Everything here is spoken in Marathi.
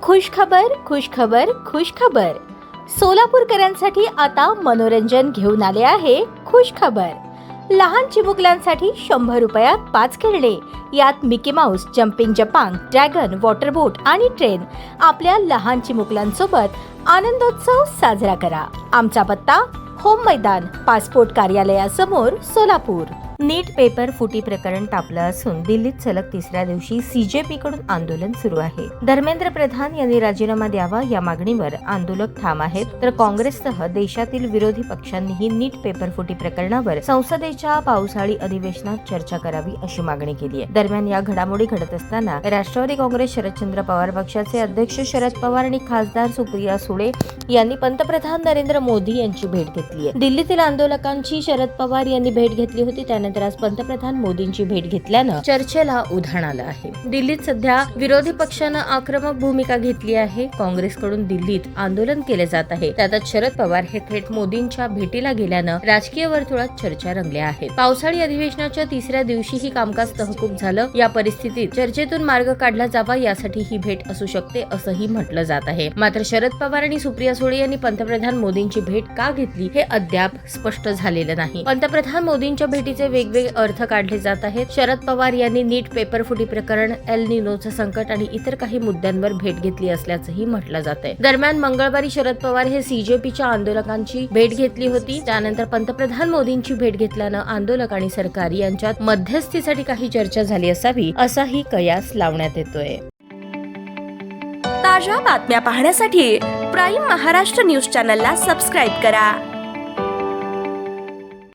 खुशखबर खुशखबर खुशखबर. सोलापूरकरांसाठी आता मनोरंजन घेऊन आले आहे खुशखबर. लहान चिमुकल्यांसाठी 100 रुपयात 5 खेळणे. यात मिकी माऊस, जम्पिंग जपांग, ड्रॅगन, वॉटर बोट आणि ट्रेन. आपल्या लहान चिमुकल्यांसोबत आनंदोत्सव साजरा करा. आमचा पत्ता होम मैदान, पासपोर्ट कार्यालयासमोर, सोलापूर. नीट पेपर फुटी प्रकरण तापलं असून दिल्लीत सलग तिसऱ्या दिवशी सीजेपी कडून आंदोलन सुरू आहे. धर्मेंद्र प्रधान यांनी राजीनामा द्यावा या मागणीवर आंदोलक ठाम आहेत, तर काँग्रेससह देशातील विरोधी पक्षांनीही नीट पेपर फुटी प्रकरणावर संसदेच्या पावसाळी अधिवेशनात चर्चा करावी अशी मागणी केली आहे. दरम्यान या घडामोडी घडत असताना राष्ट्रवादी काँग्रेस शरदचंद्र पवार पक्षाचे अध्यक्ष शरद पवार आणि खासदार सुप्रिया सुळे यांनी पंतप्रधान नरेंद्र मोदी यांची भेट घेतली आहे. दिल्लीतील आंदोलकांची शरद पवार यांनी भेट घेतली होती. त्यानंतर आज पंतप्रधान मोदींची भेट घेतल्यानं चर्चेला उधाण आलं आहे. दिल्लीत सध्या विरोधी पक्षानं आक्रमक भूमिका घेतली आहे. काँग्रेसकडून दिल्लीत आंदोलन केले जात आहे. त्यातच शरद पवार हे थेट मोदींच्या भेटीला गेल्यानं राजकीय वर्तुळात चर्चा रंगल्या आहेत. पावसाळी अधिवेशनाच्या तिसऱ्या दिवशीही कामकाज तहकूब झालं. या परिस्थितीत चर्चेतून मार्ग काढला जावा यासाठी ही भेट असू शकते असंही म्हटलं जात आहे. मात्र शरद पवार आणि सुप्रिया सुळे यांनी पंतप्रधान मोदींची भेट का घेतली हे अद्याप स्पष्ट झालेलं नाही. पंतप्रधान मोदींच्या भेटीचे वेगवेगळे अर्थ काढले जात आहेत. शरद पवार यांनी नीट पेपर फुटी प्रकरण, एल निनोचं संकट आणि इतर काही मुद्द्यांवर भेट घेतली असल्याचंही म्हटलं जात आहे. दरम्यान मंगळवारी शरद पवार हे सीजेपीच्या आंदोलकांची भेट घेतली होती. त्यानंतर पंतप्रधान मोदींची भेट घेतल्यानं आंदोलक आणि सरकार यांच्यात मध्यस्थीसाठी काही चर्चा झाली असावी असाही कयास लावण्यात येतोय. ताज्या बातम्या पाहण्यासाठी प्राईम महाराष्ट्र न्यूज चॅनलला सबस्क्राईब करा.